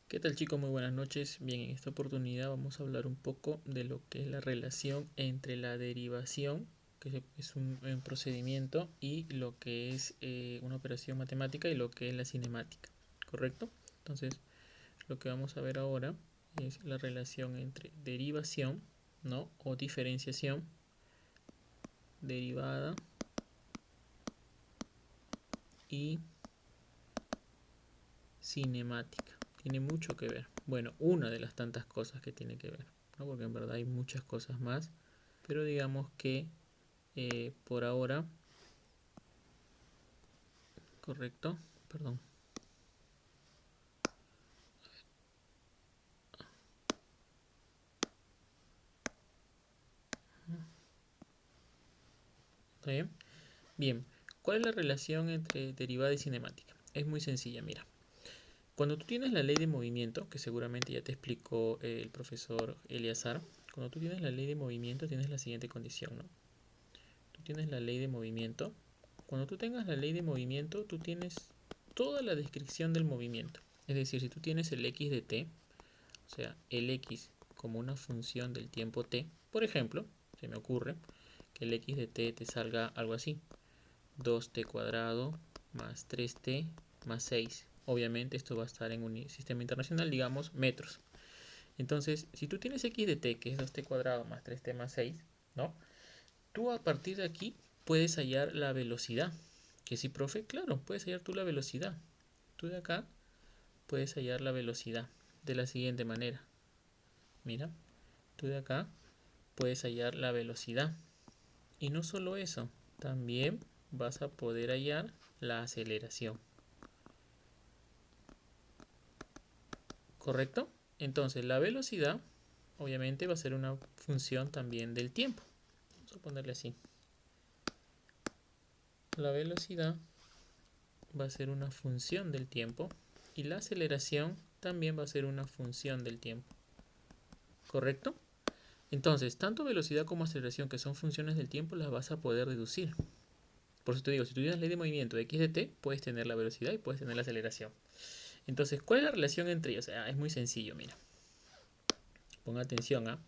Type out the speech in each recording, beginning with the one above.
¿Qué tal, chicos? Muy buenas noches. Bien, en esta oportunidad vamos a hablar un poco de lo que es la relación entre la derivación, que es un procedimiento, y lo que es una operación matemática y lo que es la cinemática, ¿correcto? Entonces, lo que vamos a ver ahora es la relación entre derivación, ¿no? O diferenciación, derivada y cinemática. Tiene mucho que ver. Bueno, una de las tantas cosas que tiene que ver, ¿no? Porque en verdad hay muchas cosas más. Pero digamos que por ahora, correcto, perdón, ¿está bien? Bien, ¿cuál es la relación entre derivada y cinemática? Es muy sencilla, mira. Cuando tú tienes la ley de movimiento, que seguramente ya te explicó el profesor Eliazar, cuando tú tienes la ley de movimiento tienes la siguiente condición, ¿no? Tú tienes la ley de movimiento. Cuando tú tengas la ley de movimiento, tú tienes toda la descripción del movimiento. Es decir, si tú tienes el x de t, o sea, el x como una función del tiempo t, por ejemplo, se me ocurre que el x de t te salga algo así, 2t cuadrado más 3t más 6. Obviamente esto va a estar en un sistema internacional, digamos, metros. Entonces, si tú tienes x de t, que es 2t cuadrado más 3t más 6, ¿no? Tú a partir de aquí puedes hallar la velocidad. Que sí, profe, claro, puedes hallar tú la velocidad. Tú de acá puedes hallar la velocidad de la siguiente manera. Mira, tú de acá puedes hallar la velocidad. Y no solo eso, también vas a poder hallar la aceleración. ¿Correcto? Entonces la velocidad obviamente va a ser una función también del tiempo. Vamos a ponerle así. La velocidad va a ser una función del tiempo y la aceleración también va a ser una función del tiempo. ¿Correcto? Entonces, tanto velocidad como aceleración, que son funciones del tiempo, las vas a poder deducir. Por eso te digo, si tú tienes la ley de movimiento de x de t, puedes tener la velocidad y puedes tener la aceleración. Entonces, ¿cuál es la relación entre ellos? Es muy sencillo, mira. Ponga atención, ¿ah?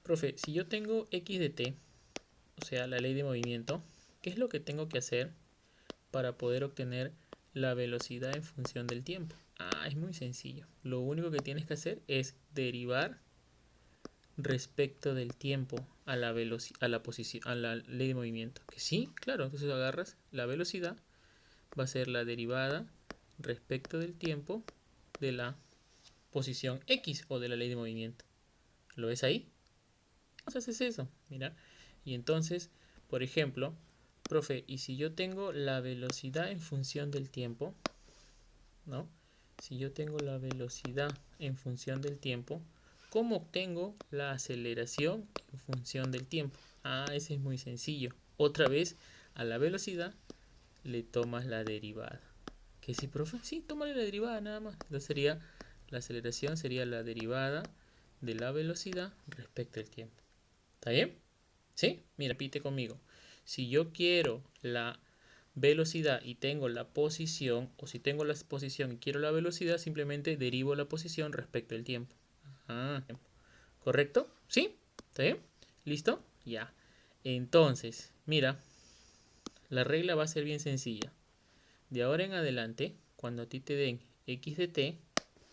Profe, si yo tengo x de t, o sea, la ley de movimiento, ¿qué es lo que tengo que hacer para poder obtener la velocidad en función del tiempo? Es muy sencillo. Lo único que tienes que hacer es derivar respecto del tiempo a la posición, a la ley de movimiento. Que sí, claro, entonces agarras la velocidad, va a ser la derivada respecto del tiempo de la posición X o de la ley de movimiento. ¿Lo ves ahí? Entonces es eso, mira. Y entonces, por ejemplo, profe, ¿y si yo tengo la velocidad en función del tiempo? ¿No? Si yo tengo la velocidad en función del tiempo, ¿cómo obtengo la aceleración en función del tiempo? Ese es muy sencillo. Otra vez, a la velocidad le tomas la derivada. ¿Qué sí, profe? Sí, tómale la derivada nada más. Entonces sería, la aceleración sería la derivada de la velocidad respecto al tiempo. ¿Está bien? ¿Sí? Mira, repite conmigo. Si yo quiero la velocidad y tengo la posición, o si tengo la posición y quiero la velocidad, simplemente derivo la posición respecto al tiempo. ¿Correcto? ¿Sí? ¿Está bien? ¿Listo? Ya. Entonces, mira, la regla va a ser bien sencilla. De ahora en adelante, cuando a ti te den x de t,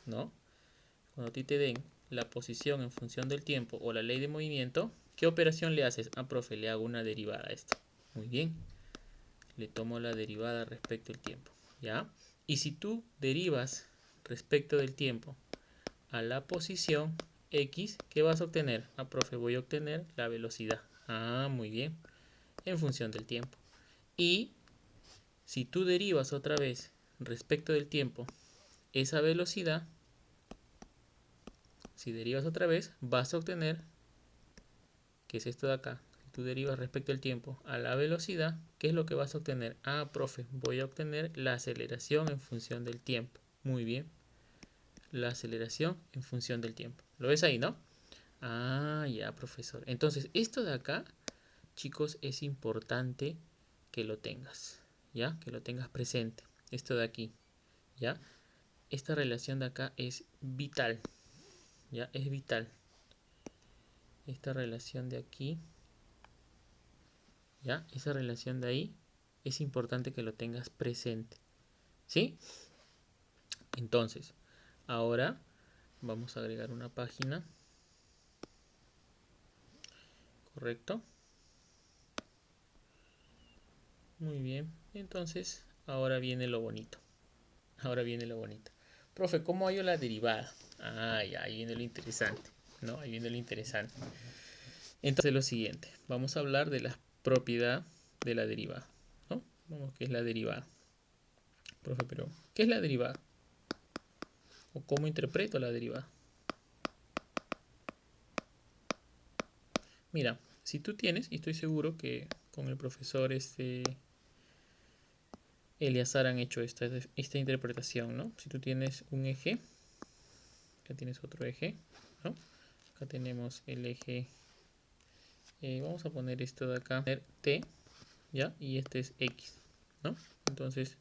¿no? Cuando a ti te den la posición en función del tiempo o la ley de movimiento, ¿qué operación le haces? Profe, le hago una derivada a esto. Muy bien. Le tomo la derivada respecto al tiempo. ¿Ya? Y si tú derivas respecto del tiempo a la posición x, ¿qué vas a obtener? Profe, voy a obtener la velocidad. Muy bien. En función del tiempo. Y si tú derivas otra vez respecto del tiempo esa velocidad, si derivas otra vez, vas a obtener, que es esto de acá, si tú derivas respecto al tiempo a la velocidad, ¿qué es lo que vas a obtener? Profe, voy a obtener la aceleración en función del tiempo. Muy bien. La aceleración en función del tiempo. ¿Lo ves ahí, no? Ya, profesor. Entonces, esto de acá, chicos, es importante que lo tengas, ¿ya? Que lo tengas presente. Esto de aquí, ¿ya? esta relación de acá es vital. Ya, es vital. Esta relación de aquí, ya, esa relación de ahí, es importante que lo tengas presente. ¿Sí? Entonces, ahora vamos a agregar una página. ¿Correcto? Muy bien. Entonces, ahora viene lo bonito. Ahora viene lo bonito. Profe, ¿cómo hallo la derivada? Ah, ya, ahí viene lo interesante. ¿No? Ahí viene lo interesante. Entonces, lo siguiente. Vamos a hablar de la propiedad de la derivada. ¿No? Vamos, ¿qué es la derivada? Profe, pero ¿qué es la derivada? ¿O cómo interpreto la derivada? Mira, si tú tienes, y estoy seguro que con el profesor Eleazar han hecho esta interpretación, ¿no? Si tú tienes un eje, acá tienes otro eje, ¿no? Acá tenemos el eje, vamos a poner esto de acá, T, ¿ya? Y este es X, ¿no? Entonces,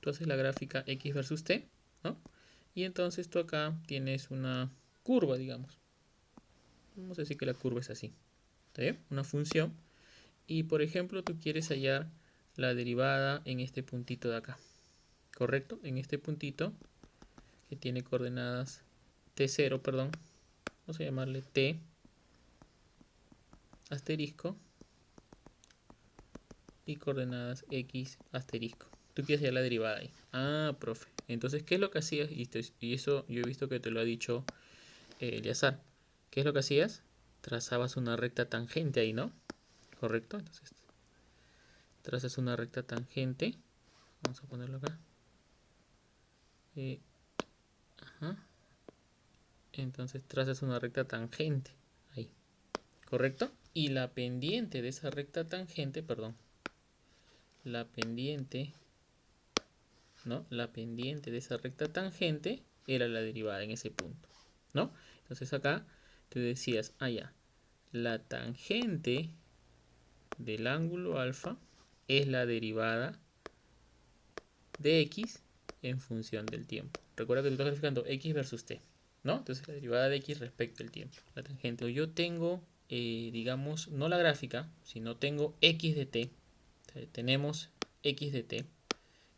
tú haces la gráfica X versus T, ¿no? Y entonces tú acá tienes una curva, digamos. Vamos a decir que la curva es así, ¿está bien? Una función. Y, por ejemplo, tú quieres hallar la derivada en este puntito de acá, ¿correcto? En este puntito que tiene coordenadas T0, perdón, vamos a llamarle T asterisco y coordenadas X asterisco. Tú quieres hallar la derivada ahí. Ah, profe. Entonces, ¿qué es lo que hacías? Y eso yo he visto que te lo ha dicho Eleazar. ¿Qué es lo que hacías? Trazabas una recta tangente ahí, ¿no? ¿Correcto? Entonces, trazas una recta tangente. Vamos a ponerlo acá. Ajá. Entonces trazas una recta tangente ahí, ¿correcto? Y la pendiente de esa recta tangente, perdón, la pendiente, ¿no? La pendiente de esa recta tangente era la derivada en ese punto, ¿no? Entonces acá tú decías, ah, ya, la tangente del ángulo alfa es la derivada de x en función del tiempo. Recuerda que tú estás graficando x versus t, ¿no? Entonces la derivada de x respecto al tiempo, la tangente. Yo tengo, digamos, no la gráfica, sino tengo x de t. O sea, tenemos x de t.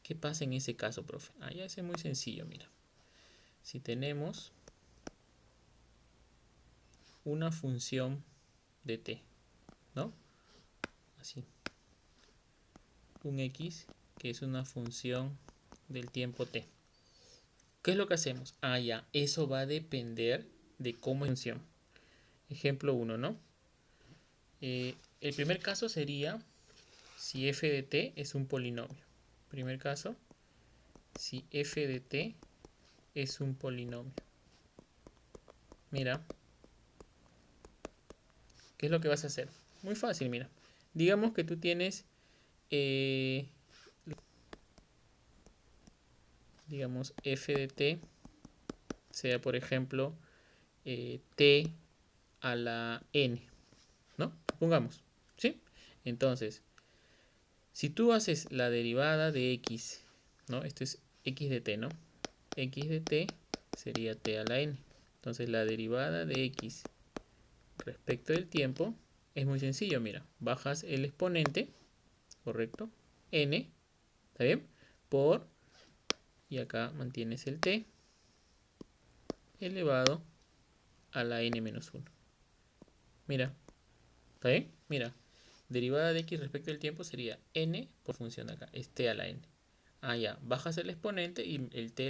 ¿Qué pasa en ese caso, profe? Ah, ya es muy sencillo, mira. Si tenemos una función de t, ¿no? Así. Un x que es una función del tiempo t. ¿Qué es lo que hacemos? Ah, ya, eso va a depender de cómo es la función. Ejemplo 1, ¿no? El primer caso sería si f de t es un polinomio. Primer caso, si f de t es un polinomio. Mira, ¿qué es lo que vas a hacer? Muy fácil, mira. Digamos que tú tienes, digamos, f de t sea, por ejemplo, t a la n, ¿no? Supongamos, ¿sí? Entonces, si tú haces la derivada de x, ¿no? Esto es x de t, ¿no? X de t sería t a la n. Entonces la derivada de x respecto del tiempo es muy sencillo, mira. Bajas el exponente, ¿correcto? N, ¿está bien? Por, y acá mantienes el t elevado a la n menos 1. Mira, ¿está bien? Mira, derivada de x respecto del tiempo sería n por función de acá, es t a la n. Ah, ya, bajas el exponente y el t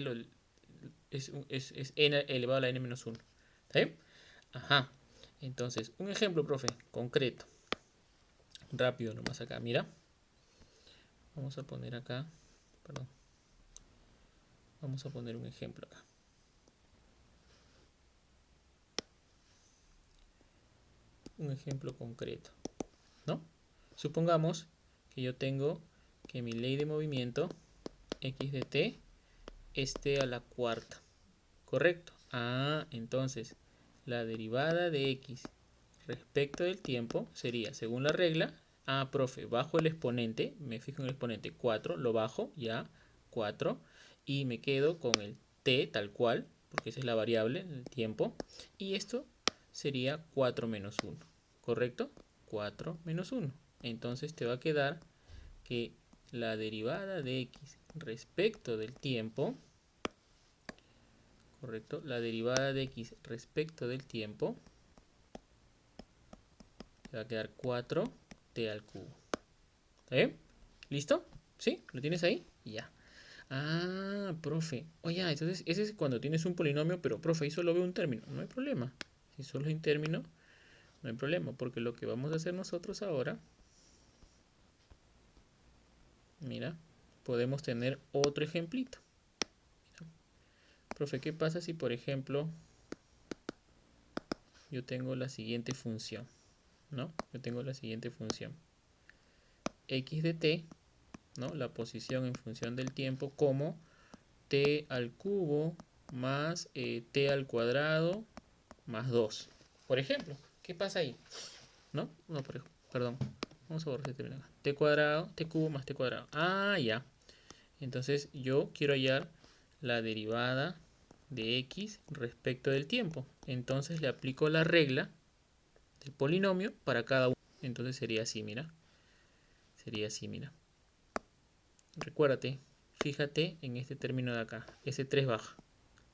es n elevado a la n menos 1. ¿Está bien? Ajá. Entonces, un ejemplo, profe, concreto. Rápido nomás acá, mira. Vamos a poner acá, perdón. Vamos a poner un ejemplo acá. Un ejemplo concreto, ¿no? Supongamos que yo tengo que mi ley de movimiento x de t es t a la cuarta, ¿correcto? Ah, entonces la derivada de x respecto del tiempo sería, según la regla, ah, profe, bajo el exponente, me fijo en el exponente 4, lo bajo, ya, 4, y me quedo con el t tal cual, porque esa es la variable, el tiempo. Y esto sería 4 menos 1, ¿correcto? 4 menos 1. Entonces te va a quedar que la derivada de x respecto del tiempo, ¿correcto? La derivada de x respecto del tiempo te va a quedar 4t al cubo. ¿Está bien? ¿Listo? ¿Sí? ¿Lo tienes ahí? Ya. Ah, profe. Oye, entonces ese es cuando tienes un polinomio, pero profe, ahí solo veo un término. No hay problema. Si solo hay un término, no hay problema, porque lo que vamos a hacer nosotros ahora, mira, podemos tener otro ejemplito. Mira. Profe, ¿qué pasa si, por ejemplo, yo tengo la siguiente función? ¿No? Yo tengo la siguiente función. X de t, ¿no? La posición en función del tiempo como t al cubo más t al cuadrado más 2. Por ejemplo, ¿qué pasa ahí? ¿No? No, perdón. Vamos a borrar este término acá. T cuadrado, t cubo más t cuadrado. Ah, ya. Entonces yo quiero hallar la derivada de x respecto del tiempo. Entonces le aplico la regla del polinomio para cada uno. Entonces sería así, mira. Sería así, mira. Recuérdate, fíjate en este término de acá. Ese 3 baja.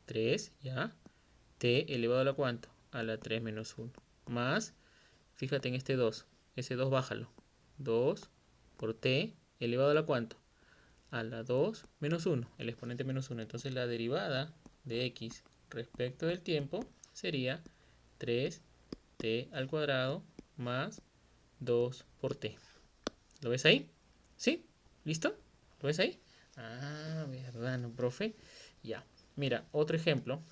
3, ya. T elevado a la cuánto? A la 3 menos 1. Más, fíjate en este 2. Ese 2 bájalo. 2 por t elevado a la cuánto? A la 2 menos 1. El exponente menos 1. Entonces la derivada de x respecto del tiempo sería 3t al cuadrado más 2 por t. ¿Lo ves ahí? ¿Sí? ¿Listo? ¿Lo ves ahí? Ah, verdad, ¿no, profe? Ya. Mira, otro ejemplo.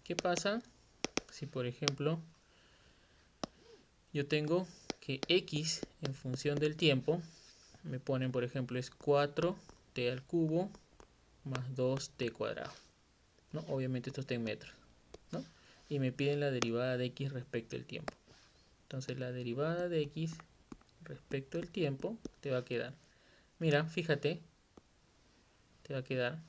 ¿Qué pasa si, por ejemplo, yo tengo que x en función del tiempo, me ponen, por ejemplo, es 4t al cubo más 2t cuadrado, ¿no? Obviamente esto está en metros, ¿no? Y me piden la derivada de x respecto al tiempo. Entonces la derivada de x respecto al tiempo te va a quedar, mira, fíjate, te va a quedar,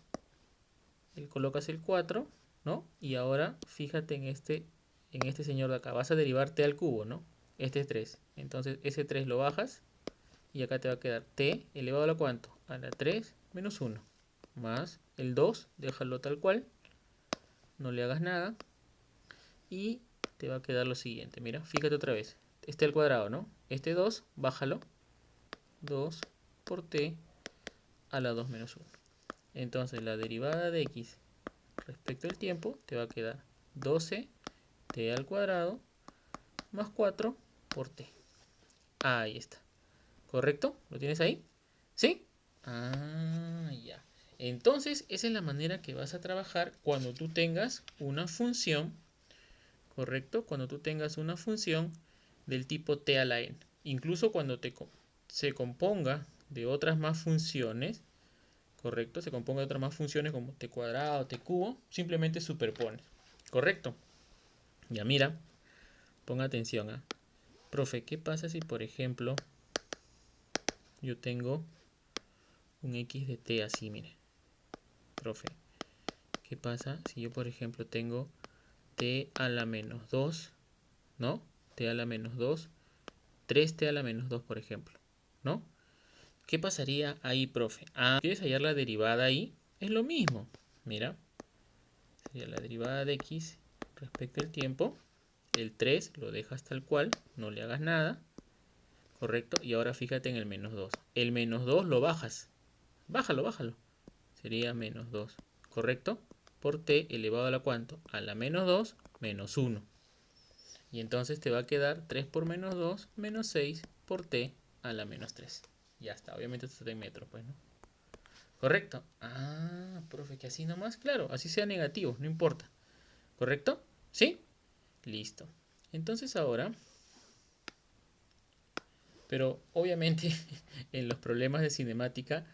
colocas el 4, ¿no? Y ahora fíjate en este señor de acá, vas a derivar t al cubo, ¿no? Este es 3, entonces ese 3 lo bajas y acá te va a quedar t elevado a la cuánto, a la 3 menos 1, más el 2, déjalo tal cual, no le hagas nada, y te va a quedar lo siguiente, mira, fíjate otra vez, este al cuadrado, ¿no? Este 2, bájalo, 2 por t a la 2 menos 1. Entonces la derivada de x respecto al tiempo te va a quedar 12 t al cuadrado más 4 por t. Ahí está. ¿Correcto? ¿Lo tienes ahí? ¿Sí? Ah, ya. Entonces, esa es la manera que vas a trabajar cuando tú tengas una función, ¿correcto? Cuando tú tengas una función del tipo t a la n. Incluso cuando se componga de otras más funciones, ¿correcto? Se componga de otras más funciones como t cuadrado, t cubo, simplemente superpone. ¿Correcto? Ya mira, ponga atención, ¿ah? Profe, ¿qué pasa si, por ejemplo, yo tengo un x de t así, mire? Profe, ¿qué pasa si yo, por ejemplo, tengo t a la menos 2, ¿no? T a la menos 2, 3t a la menos 2, por ejemplo, ¿no? ¿Qué pasaría ahí, profe? Ah, ¿quieres hallar la derivada ahí? Es lo mismo. Mira, sería la derivada de x respecto al tiempo. El 3 lo dejas tal cual, no le hagas nada, ¿correcto? Y ahora fíjate en el menos 2. El menos 2 lo bajas. Bájalo, bájalo. Sería menos 2, ¿correcto? Por t elevado a la cuánto? A la menos 2 menos 1. Y entonces te va a quedar 3 por menos 2 menos 6 por t a la menos 3. Ya está, obviamente esto está en metros, pues, ¿no? ¿Correcto? Ah, profe, que así nomás, claro, así sea negativo, no importa. ¿Correcto? ¿Sí? Listo. Entonces ahora, pero obviamente en los problemas de cinemática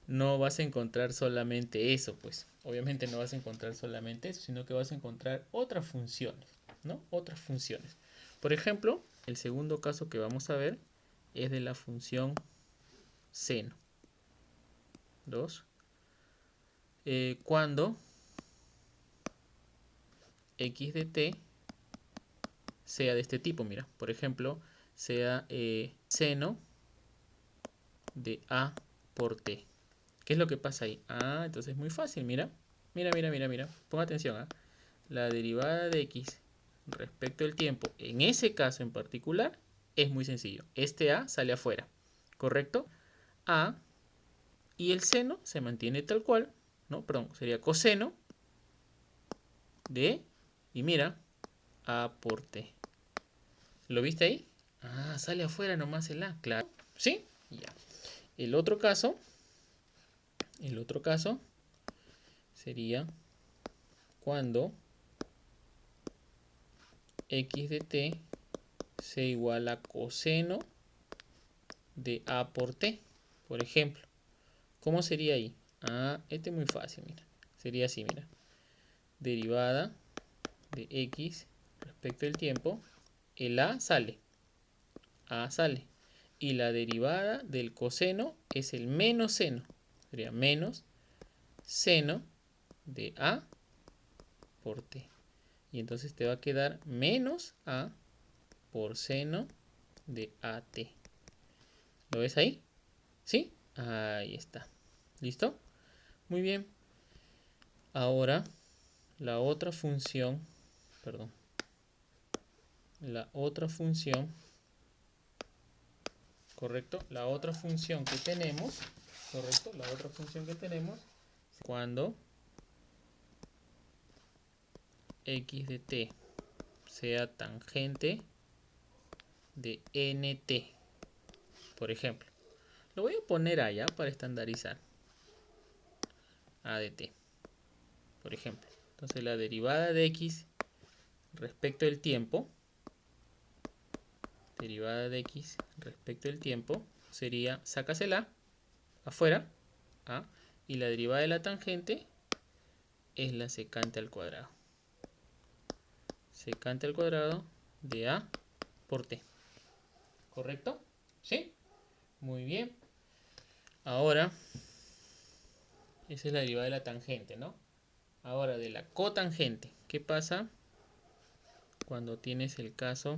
no vas a encontrar solamente eso, pues. Obviamente no vas a encontrar solamente eso, sino que vas a encontrar otras funciones, ¿no? Otras funciones. Por ejemplo, el segundo caso que vamos a ver es de la función seno. 2 cuando x de t sea de este tipo. Mira, por ejemplo, sea seno de a por t. ¿Qué es lo que pasa ahí? Ah, entonces es muy fácil, mira. Mira, mira, mira, mira. Ponga atención, ¿ah? La derivada de x respecto al tiempo, en ese caso en particular, es muy sencillo. Este a sale afuera, ¿correcto? A y el seno se mantiene tal cual, ¿no? Perdón, sería coseno de, y mira, a por t. ¿Lo viste ahí? Ah, sale afuera nomás el a, claro. ¿Sí? Ya. El otro caso sería cuando x de t sea igual a coseno de a por t, por ejemplo. ¿Cómo sería ahí? Ah, este es muy fácil, mira. Sería así, mira. Derivada de x respecto al tiempo. El a sale. A sale. Y la derivada del coseno es el menos seno. Sería menos seno de a por t. Y entonces te va a quedar menos a por seno de at. ¿Lo ves ahí? ¿Sí? Ahí está. ¿Listo? Muy bien. Ahora la otra función, perdón, la otra función, ¿correcto? La otra función que tenemos, ¿correcto? La otra función que tenemos cuando x de t sea tangente de nt, por ejemplo. Lo voy a poner allá para estandarizar. A de t, por ejemplo. Entonces la derivada de x respecto al tiempo, derivada de x respecto al tiempo, sería, sácasela afuera, ¿ah? Y la derivada de la tangente es la secante al cuadrado. Secante al cuadrado de a por t. ¿Correcto? ¿Sí? Muy bien. Ahora, esa es la derivada de la tangente, ¿no? Ahora, de la cotangente. ¿Qué pasa cuando tienes el caso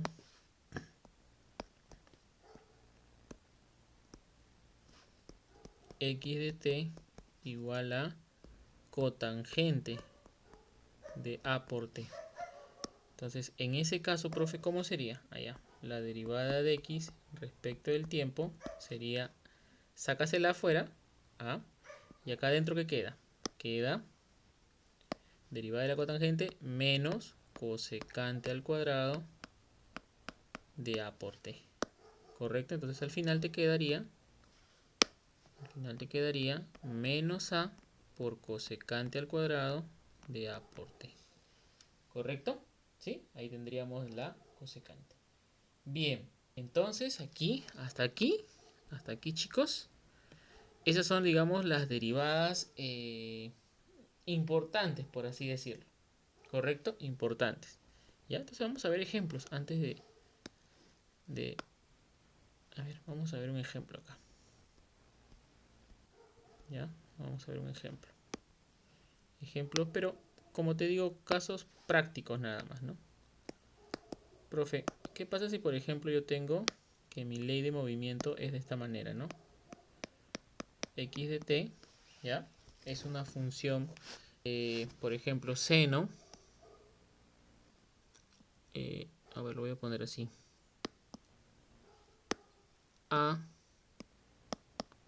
x de t igual a cotangente de a por t? Entonces, en ese caso, profe, ¿cómo sería? Allá, la derivada de x respecto del tiempo sería, sácasela afuera, ¿ah? Y acá adentro, ¿qué queda? Queda derivada de la cotangente menos cosecante al cuadrado de a por t. ¿Correcto? Entonces al final te quedaría menos a por cosecante al cuadrado de a por t. ¿Correcto? ¿Sí? Ahí tendríamos la cosecante. Bien, entonces hasta aquí chicos, esas son, digamos, las derivadas importantes, por así decirlo. ¿Correcto? Importantes. ¿Ya? Entonces vamos a ver ejemplos antes de... A ver, vamos a ver un ejemplo acá. ¿Ya? Vamos a ver un ejemplo. Ejemplos, pero como te digo, casos prácticos nada más, ¿no? Profe, ¿qué pasa si por ejemplo yo tengo que mi ley de movimiento es de esta manera, ¿no? X de t, ¿ya? Es una función, por ejemplo, seno. A ver, lo voy a poner así. A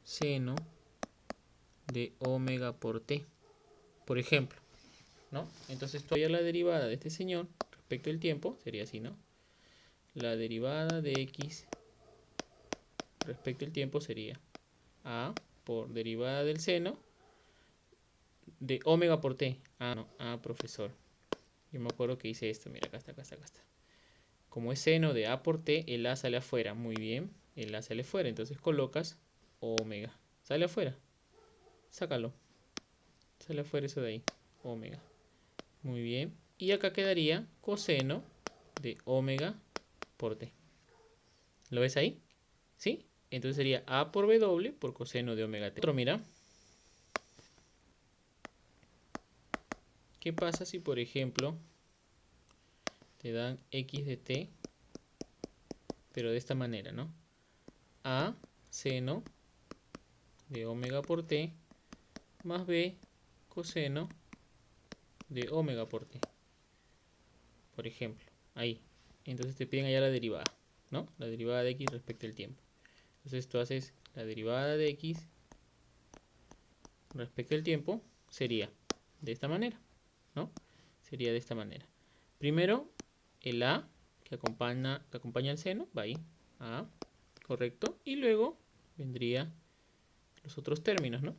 seno de omega por t, por ejemplo, ¿no? Entonces todavía la derivada de este señor respecto al tiempo sería así, ¿no? La derivada de x respecto al tiempo sería a por derivada del seno de omega por t. Ah, no, profesor. Yo me acuerdo que hice esto, mira, acá está, acá está, acá está. Como es seno de a por t, el a sale afuera. Muy bien, el a sale afuera, entonces colocas omega. Sale afuera, sácalo. Sale afuera eso de ahí, omega. Muy bien, y acá quedaría coseno de omega por t. ¿Lo ves ahí? ¿Sí? Entonces sería a por w por coseno de omega t. Otro, mira. ¿Qué pasa si, por ejemplo, te dan x de t, pero de esta manera, ¿no? A seno de omega por t más b coseno de omega por t, por ejemplo, ahí. Entonces te piden allá la derivada, ¿no? La derivada de x respecto al tiempo. Entonces tú haces la derivada de x respecto al tiempo, sería de esta manera, ¿no? Sería de esta manera. Primero, el a que acompaña el seno, va ahí, a, correcto. Y luego vendría los otros términos, ¿no?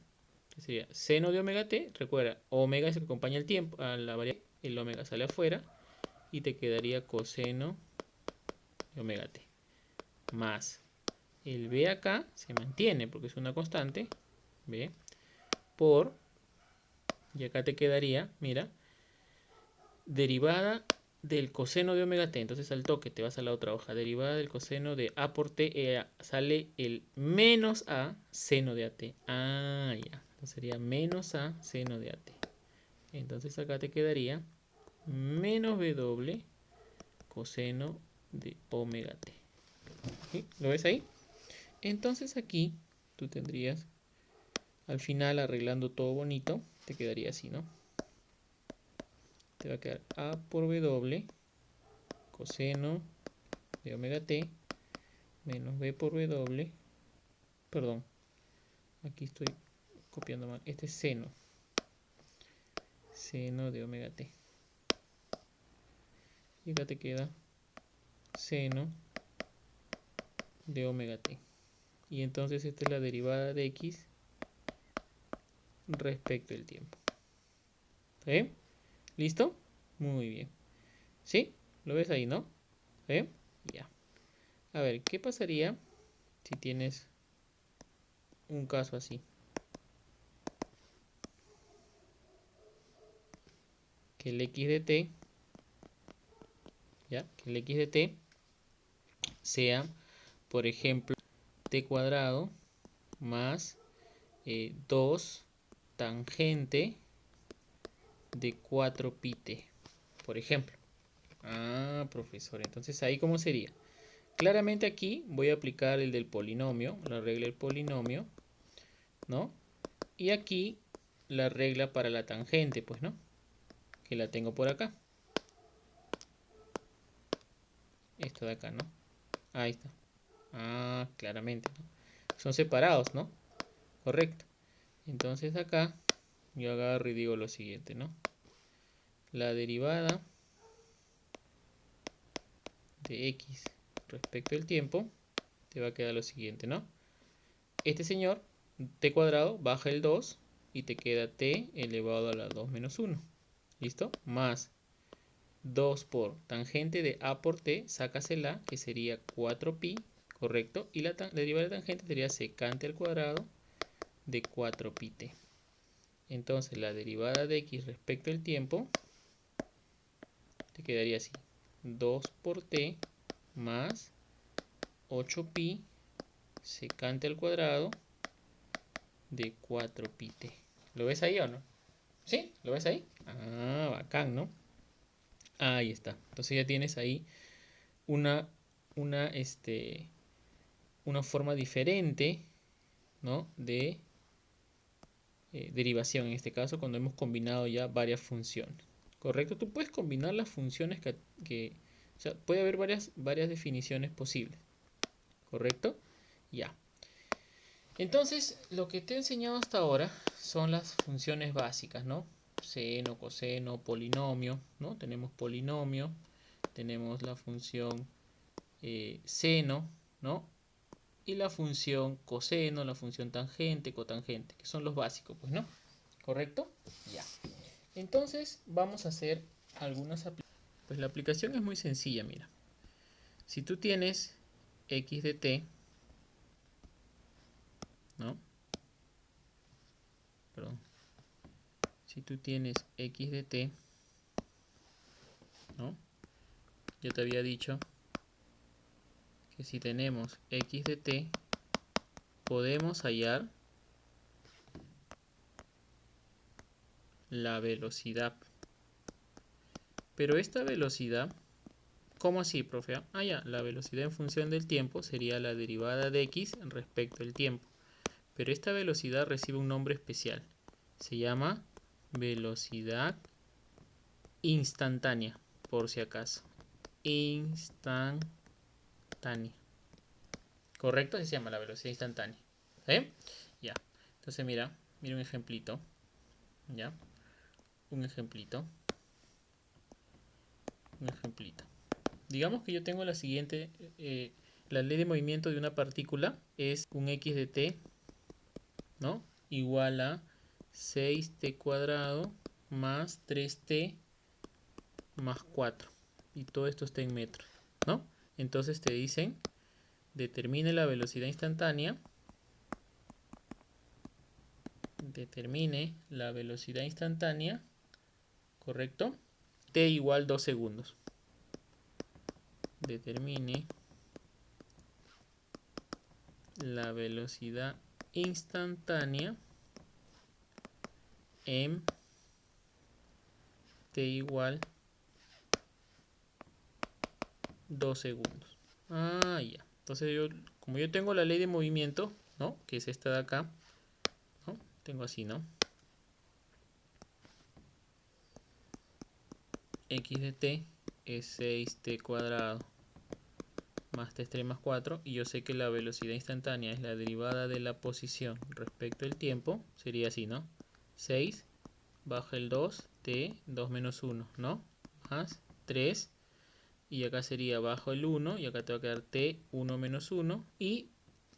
Que sería seno de omega t, recuerda, omega es el que acompaña el tiempo, a la variable, el omega sale afuera, y te quedaría coseno de omega t, más el b acá se mantiene porque es una constante, b, por, y acá te quedaría, mira, derivada del coseno de omega t. Entonces al toque te vas a la otra hoja. Derivada del coseno de a por t, sale el menos a seno de at. Ah, ya. Entonces sería menos a seno de at. Entonces acá te quedaría menos b doble coseno de omega t. ¿Sí? ¿Lo ves ahí? Entonces aquí tú tendrías, al final arreglando todo bonito, te quedaría así, ¿no? Te va a quedar a por b doble coseno de omega t menos b por b doble, perdón, aquí estoy copiando mal, este es seno de omega t, y acá te queda seno de omega t, y entonces esta es la derivada de x respecto al tiempo. ¿Sí? ¿Listo? Muy bien. ¿Sí? ¿Lo ves ahí, no? ¿Sí? Ya. A ver, ¿qué pasaría si tienes un caso así? Que el x de t, ¿ya? Que el x de t sea, por ejemplo, t cuadrado más 2 tangente de 4 pi t, por ejemplo. Ah, profesor, entonces ahí ¿cómo sería? Claramente aquí voy a aplicar el del polinomio, la regla del polinomio, ¿no? Y aquí la regla para la tangente, pues, ¿no? Que la tengo por acá. Esta de acá, ¿no? Ahí está. Ah, claramente, ¿no? Son separados, ¿no? Correcto. Entonces acá yo agarro y digo lo siguiente, ¿no? La derivada de x respecto al tiempo te va a quedar lo siguiente, ¿no? Este señor, t cuadrado, baja el 2 y te queda t elevado a la 2 menos 1. ¿Listo? Más 2 por tangente de a por t, sácasela, que sería 4pi, ¿correcto? Y la derivada de la tangente sería secante al cuadrado de 4pi t. Entonces la derivada de x respecto al tiempo te quedaría así. 2 por t más 8pi secante al cuadrado de 4pi t. ¿Lo ves ahí o no? ¿Sí? ¿Lo ves ahí? Ah, bacán, ¿no? Ahí está. Entonces ya tienes ahí una, una, este, una forma diferente, ¿no? De derivación, en este caso, cuando hemos combinado ya varias funciones. ¿Correcto? Tú puedes combinar las funciones o sea, puede haber varias definiciones posibles. ¿Correcto? Ya. Entonces, lo que te he enseñado hasta ahora son las funciones básicas, ¿no? Seno, coseno, polinomio, ¿no? Tenemos polinomio, tenemos la función seno, ¿no? Y la función coseno, la función tangente, cotangente, que son los básicos, pues, ¿no? ¿Correcto? Ya. Entonces, vamos a hacer algunas aplicaciones. Pues la aplicación es muy sencilla, mira. Si tú tienes x de t, ¿no? Perdón. Si tú tienes x de t, ¿no? Yo te había dicho que si tenemos x de t, podemos hallar la velocidad Pero esta velocidad, ¿cómo así, profe? Ah, ya, la velocidad en función del tiempo sería la derivada de x respecto al tiempo. Pero esta velocidad recibe un nombre especial. Se llama velocidad instantánea, por si acaso. Instantánea. ¿Correcto? Así se llama la velocidad instantánea. ¿Eh? Ya. Entonces mira un ejemplito. ¿Ya? Un ejemplito. Digamos que yo tengo la siguiente, la ley de movimiento de una partícula es un x de t, ¿no? Igual a 6t cuadrado más 3t más 4. Y todo esto está en metros, ¿no? Entonces te dicen, determine la velocidad instantánea. Determine la velocidad instantánea, ¿correcto? T igual 2 segundos. Determine la velocidad instantánea en t igual 2 segundos. Ah, ya. Entonces como yo tengo la ley de movimiento, ¿no? Que es esta de acá, ¿no? Tengo así, ¿no? X de t es 6t cuadrado más t más 4, y yo sé que la velocidad instantánea es la derivada de la posición respecto al tiempo, sería así, ¿no? 6 baja el 2, t, 2 menos 1, ¿no? Más 3, y acá sería bajo el 1, y acá te va a quedar t, 1 menos 1, y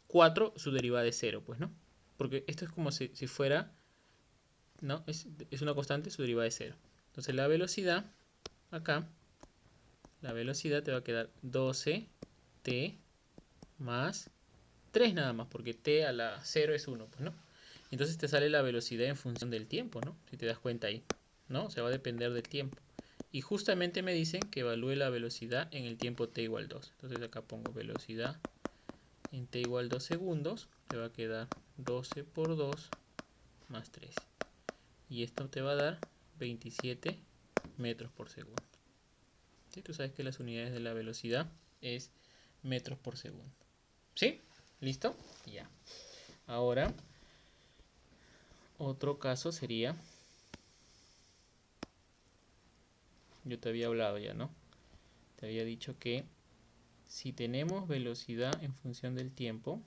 4, su derivada de 0, pues, ¿no? Porque esto es como si fuera, ¿no? Es una constante, su derivada de 0. Entonces la velocidad, acá, la velocidad te va a quedar 12t más 3 nada más, porque t a la 0 es 1, pues, ¿no? Entonces te sale la velocidad en función del tiempo, ¿no? Si te das cuenta ahí, ¿no? O sea, va a depender del tiempo. Y justamente me dicen que evalúe la velocidad en el tiempo t igual 2. Entonces acá pongo velocidad en t igual 2 segundos. Te va a quedar 12 por 2 más 3. Y esto te va a dar 27 metros por segundo. ¿Sí? Tú sabes que las unidades de la velocidad es metros por segundo. ¿Sí? ¿Listo? Ya. Ahora, otro caso sería, yo te había hablado ya, ¿no? Te había dicho que si tenemos velocidad en función del tiempo,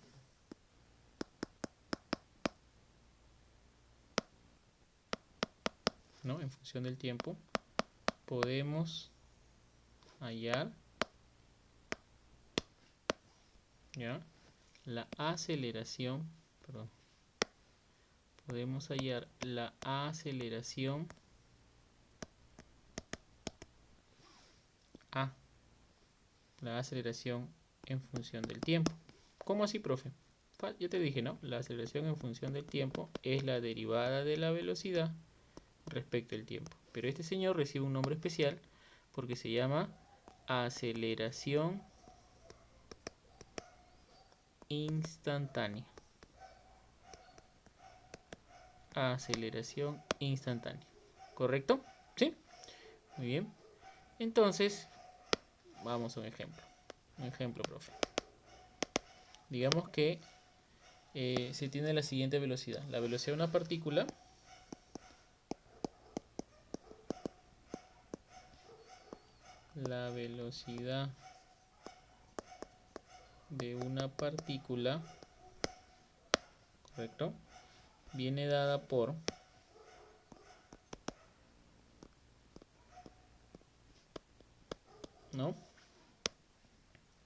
¿no? En función del tiempo, podemos hallar, ¿ya? La aceleración, perdón, podemos hallar la aceleración A, la aceleración en función del tiempo. ¿Cómo así, profe? Ya te dije, ¿no? La aceleración en función del tiempo es la derivada de la velocidad respecto al tiempo. Pero este señor recibe un nombre especial porque se llama aceleración instantánea. Aceleración instantánea. ¿Correcto? ¿Sí? Muy bien. Entonces, vamos a un ejemplo. Un ejemplo, profe. Digamos que se tiene la siguiente velocidad. La velocidad de una partícula la velocidad de una partícula, correcto, viene dada por ¿no?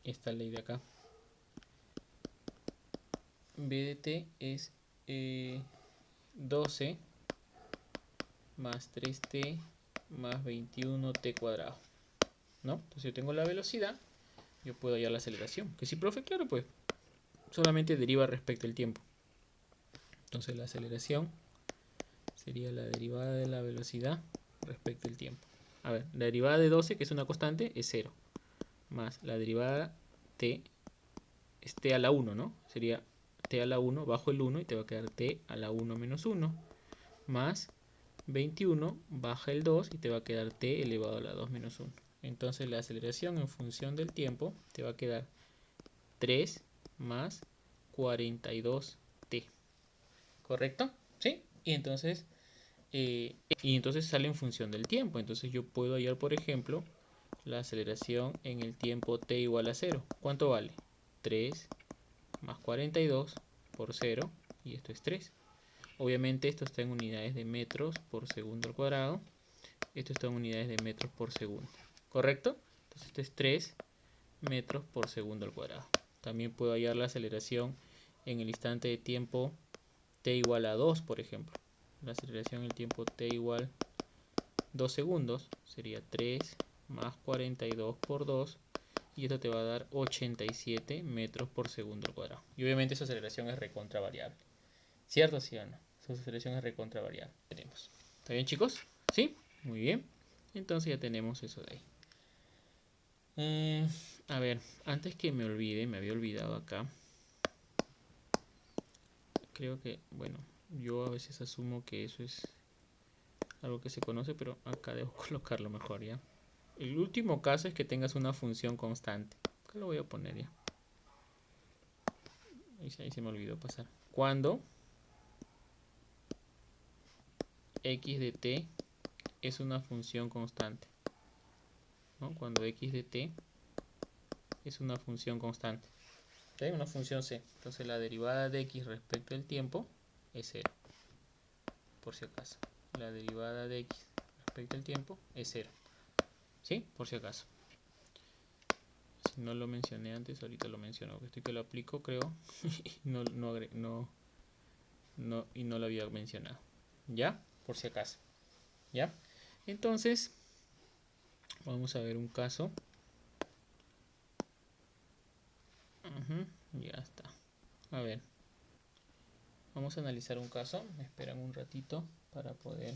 Esta ley de acá. B de t es 12 más 3t más 21t cuadrado, ¿no? Entonces yo tengo la velocidad, yo puedo hallar la aceleración. Que sí, profe, claro, pues solamente deriva respecto al tiempo. Entonces la aceleración sería la derivada de la velocidad respecto al tiempo. A ver, la derivada de 12, que es una constante, es 0. Más la derivada t es t a la 1, ¿no? Sería t a la 1 bajo el 1 y te va a quedar t a la 1 menos 1. Más 21, baja el 2 y te va a quedar t elevado a la 2 menos 1. Entonces la aceleración en función del tiempo te va a quedar 3 más 42t. ¿Correcto? ¿Sí? Y entonces sale en función del tiempo. Entonces yo puedo hallar, por ejemplo, la aceleración en el tiempo t igual a 0. ¿Cuánto vale? 3 más 42 por 0, y esto es 3. Obviamente esto está en unidades de metros por segundo al cuadrado. Esto está en unidades de metros por segundo. ¿Correcto? Entonces esto es 3 metros por segundo al cuadrado. También puedo hallar la aceleración en el instante de tiempo t igual a 2, por ejemplo. La aceleración en el tiempo t igual 2 segundos sería 3 más 42 por 2, y esto te va a dar 87 metros por segundo al cuadrado. Y obviamente esa aceleración es recontra variable. ¿Cierto, sí o no? Su aceleración es recontra variable. Tenemos. ¿Está bien, chicos? ¿Sí? Muy bien. Entonces ya tenemos eso de ahí. A ver, antes que me olvide, me había olvidado acá. Creo que, bueno, yo a veces asumo que eso es algo que se conoce, pero acá debo colocarlo mejor, ¿ya? El último caso es que tengas una función constante. Acá lo voy a poner ya. Ahí se me olvidó pasar. Cuando x de t es una función constante, ¿no? Cuando x de t es una función constante, ¿okay? Una función c. Entonces la derivada de x respecto al tiempo es 0, por si acaso. La derivada de x respecto al tiempo es 0. ¿Sí? Por si acaso. Si no lo mencioné antes, ahorita lo menciono. Estoy que lo aplico, creo. y no lo había mencionado. ¿Ya? Por si acaso. ¿Ya? Entonces, vamos a ver un caso. Ya está. A ver. Vamos a analizar un caso. Me esperan un ratito para poder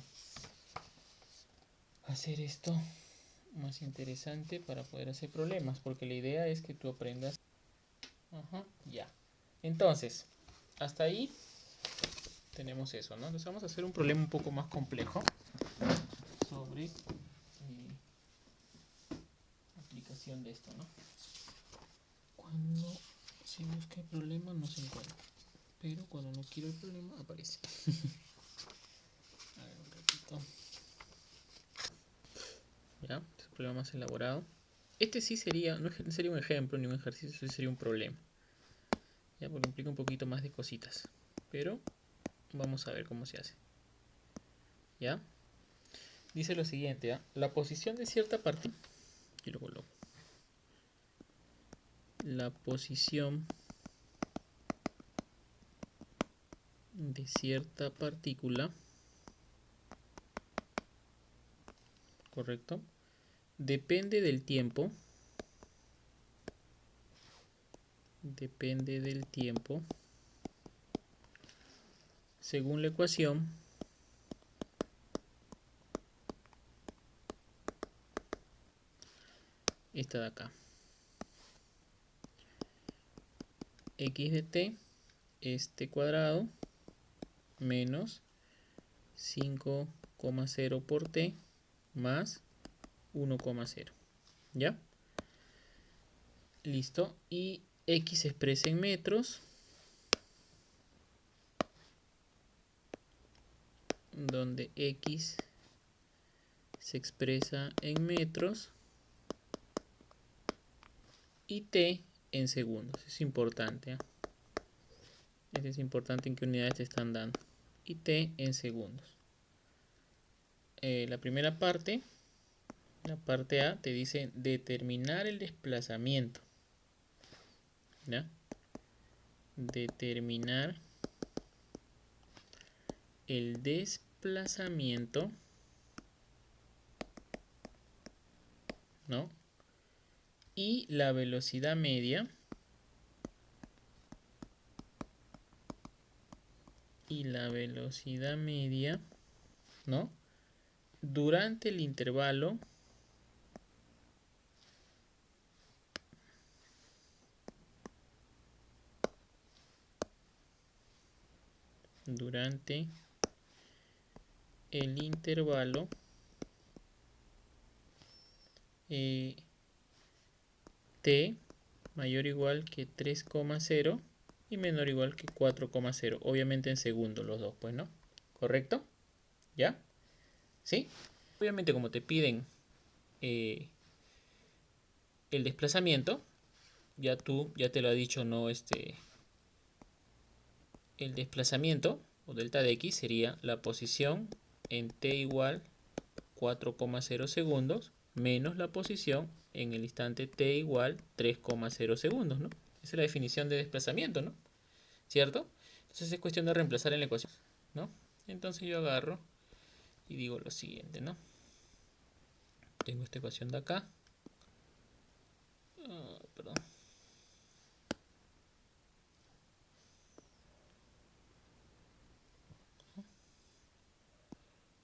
hacer esto más interesante, para poder hacer problemas, porque la idea es que tú aprendas. Ya. Entonces, hasta ahí tenemos eso, ¿no? Entonces vamos a hacer un problema un poco más complejo sobre aplicación de esto, ¿no? Cuando se busca el problema no se encuentra, pero cuando no quiero el problema aparece. A ver, un ratito. Ya, este es un problema más elaborado. Este sí sería, no sería un ejemplo ni un ejercicio, este sería un problema. Ya, porque implica un poquito más de cositas. Pero vamos a ver cómo se hace. ¿Ya? Dice lo siguiente, ¿ya? La posición de cierta partícula. Aquí lo coloco. La posición de cierta partícula, ¿correcto? Depende del tiempo. Depende del tiempo. Según la ecuación esta de acá. X de t es t cuadrado menos 5,0 por t más 1,0. ¿Ya? Listo. Y x se expresa en metros, donde x se expresa en metros y t en segundos. Es importante, ¿eh? Es importante en qué unidades te están dando. Y t en segundos. La primera parte, la parte A, te dice determinar el desplazamiento. ¿Ya? Determinar el desplazamiento, ¿no? Y la velocidad media. Y la velocidad media, ¿no? Durante el intervalo el intervalo t mayor o igual que 3,0 y menor o igual que 4,0. Obviamente en segundos los dos, pues, ¿no? ¿Correcto? ¿Ya? ¿Sí? Obviamente como te piden el desplazamiento, ya te lo ha dicho, ¿no? El desplazamiento o delta de x sería la posición en t igual 4,0 segundos menos la posición en el instante t igual 3,0 segundos, ¿no? Esa es la definición de desplazamiento, ¿no? ¿Cierto? Entonces es cuestión de reemplazar en la ecuación, ¿no? Entonces yo agarro y digo lo siguiente, ¿no? Tengo esta ecuación de acá. Perdón.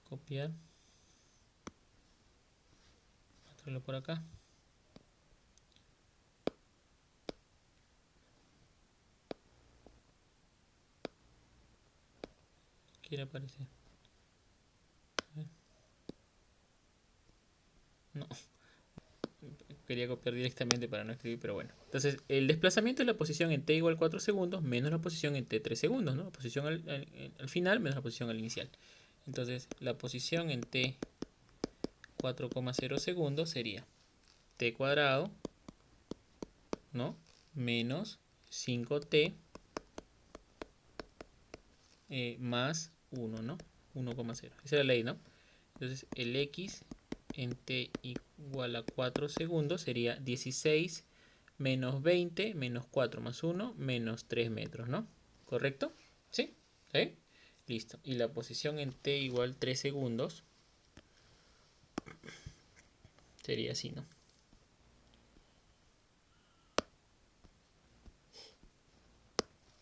Copiar. Traerlo por acá. Quiere aparecer. No. Quería copiar directamente para no escribir, pero bueno. Entonces, el desplazamiento es la posición en t igual 4 segundos menos la posición en t 3 segundos, ¿no? La posición al final menos la posición al inicial. Entonces, la posición en t 4,0 segundos sería t cuadrado, ¿no? Menos 5t más 1, ¿no? 1,0. Esa es la ley, ¿no? Entonces, el x en t igual a 4 segundos sería 16 menos 20 menos 4 más 1 menos 3 metros, ¿no? ¿Correcto? ¿Sí? ¿Sí? Listo. Y la posición en t igual 3 segundos sería así, ¿no?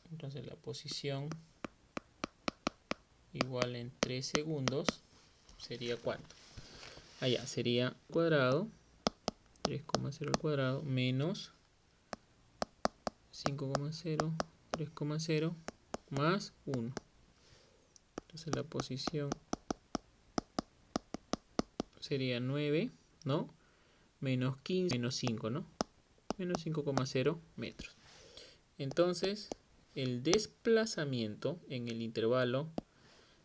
Entonces la posición igual en 3 segundos sería ¿cuánto? Allá sería cuadrado, 3,0 al cuadrado menos 5,0, 3,0 más 1. Entonces la posición sería 9, ¿no? Menos 15, menos 5, ¿no? Menos 5,0 metros. Entonces, el desplazamiento en el intervalo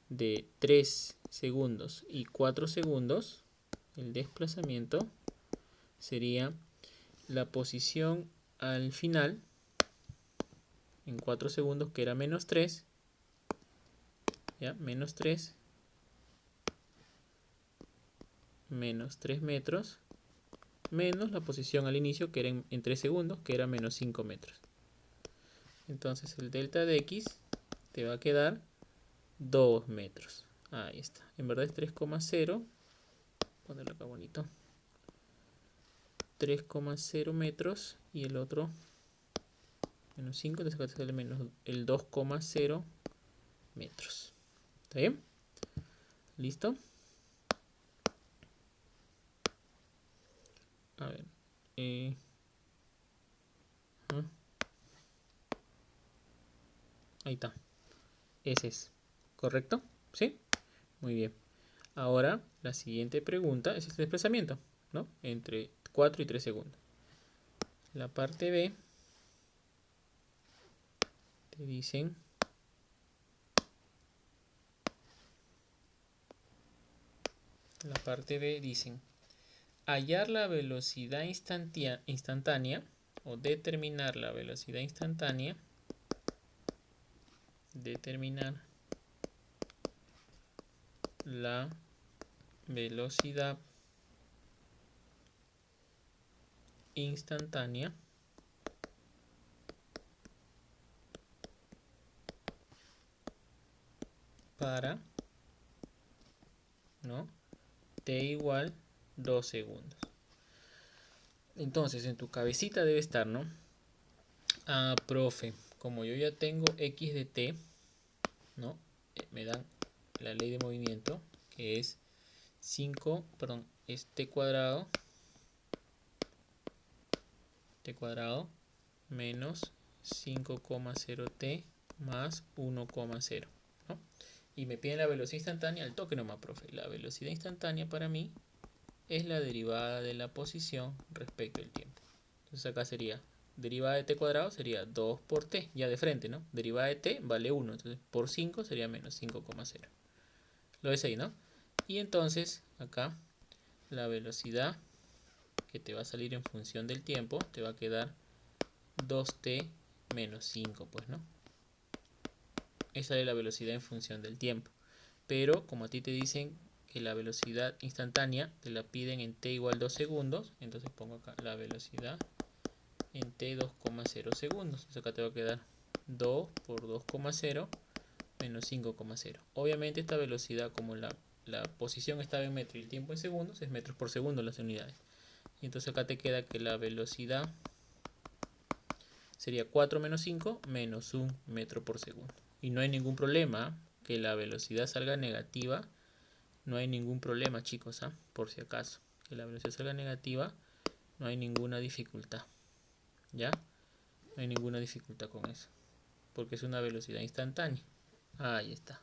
de 3 segundos y 4 segundos, el desplazamiento sería la posición al final en 4 segundos, que era menos 3, ¿ya? Menos 3 metros, menos la posición al inicio, que era en 3 segundos, que era menos 5 metros. Entonces el delta de x te va a quedar 2 metros. Ahí está. En verdad es 3,0. Ponerlo acá bonito. 3,0 metros y el otro menos 5, te sacaste el menos el 2,0 metros. ¿Está bien? ¿Listo? A ver. Ahí está. Ese es. ¿Correcto? ¿Sí? Muy bien. Ahora, la siguiente pregunta es este desplazamiento, ¿no? Entre 4 y 3 segundos. La parte B te dicen hallar la velocidad instantánea o determinar la velocidad instantánea, para, ¿no? T igual 2 segundos. Entonces en tu cabecita debe estar, ¿no? Ah, profe, como yo ya tengo x de t, ¿no? Me dan la ley de movimiento, que es 5, perdón, es t cuadrado menos 5,0t más 1,0, ¿no? y me piden la velocidad instantánea, al toque nomás, profe. La velocidad instantánea para mí es la derivada de la posición respecto al tiempo. Entonces acá sería, derivada de t cuadrado sería 2 por t, ya de frente, ¿no? Derivada de t vale 1, entonces por 5 sería menos 5,0. Lo ves ahí, ¿no? Y entonces acá la velocidad que te va a salir en función del tiempo te va a quedar 2t menos 5, pues, ¿no? Esa es la velocidad en función del tiempo. Pero como a ti te dicen que la velocidad instantánea te la piden en t igual 2 segundos, entonces pongo acá la velocidad en t 2,0 segundos. Entonces acá te va a quedar 2 por 2,0 menos 5,0. Obviamente esta velocidad, como la posición estaba en metro y el tiempo en segundos, es metros por segundo las unidades. Y entonces acá te queda que la velocidad sería 4 menos 5 menos 1 metro por segundo. Y no hay ningún problema que la velocidad salga negativa. No hay ningún problema, chicos, ¿ah? Por si acaso. Que la velocidad salga negativa, no hay ninguna dificultad. ¿Ya? No hay ninguna dificultad con eso. Porque es una velocidad instantánea. Ahí está.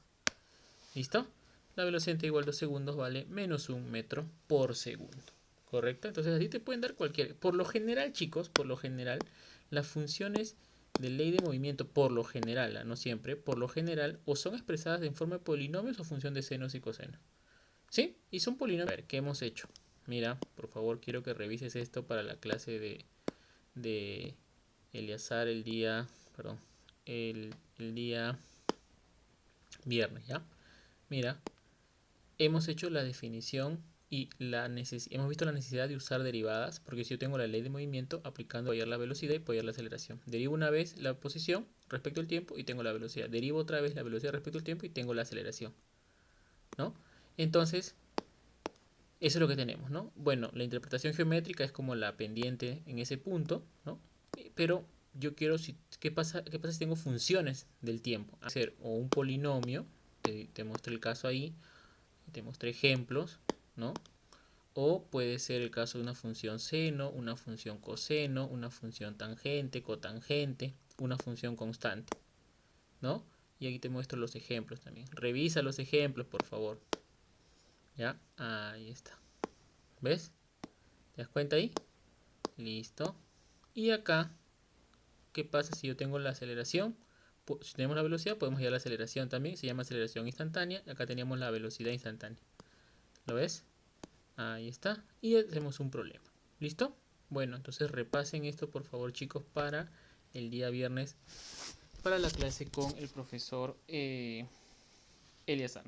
¿Listo? La velocidad en t igual 2 segundos vale menos 1 metro por segundo. ¿Correcto? Entonces así te pueden dar cualquier... Por lo general, chicos, por lo general, las funciones de ley de movimiento, por lo general, no siempre, por lo general, o son expresadas en forma de polinomios o función de senos y cosenos. ¿Sí? Y son polinomios. A ver, ¿qué hemos hecho? Mira, por favor, quiero que revises esto para la clase de Eleazar el día... Perdón. El día viernes, ¿ya? Mira, hemos hecho la definición y hemos visto la necesidad de usar derivadas, porque si yo tengo la ley de movimiento, aplicando voy a hallar la velocidad y voy a hallar la aceleración. Derivo una vez la posición respecto al tiempo y tengo la velocidad. Derivo otra vez la velocidad respecto al tiempo y tengo la aceleración, ¿no? Entonces, eso es lo que tenemos, ¿no? Bueno, la interpretación geométrica es como la pendiente en ese punto, ¿no? Pero yo quiero, ¿qué pasa si tengo funciones del tiempo? Hacer o un polinomio, te mostré el caso ahí, te mostré ejemplos, ¿no? O puede ser el caso de una función seno, una función coseno, una función tangente, cotangente, una función constante, ¿no? Y aquí te muestro los ejemplos también. Revisa los ejemplos, por favor. ¿Ya? Ahí está. ¿Ves? ¿Te das cuenta ahí? Listo. Y acá, ¿qué pasa si yo tengo la aceleración? Si tenemos la velocidad, podemos ir a la aceleración también. Se llama aceleración instantánea. Acá teníamos la velocidad instantánea. ¿Lo ves? Ahí está. Y hacemos un problema. ¿Listo? Bueno, entonces repasen esto por favor, chicos, para el día viernes, para la clase con el profesor Eleazar.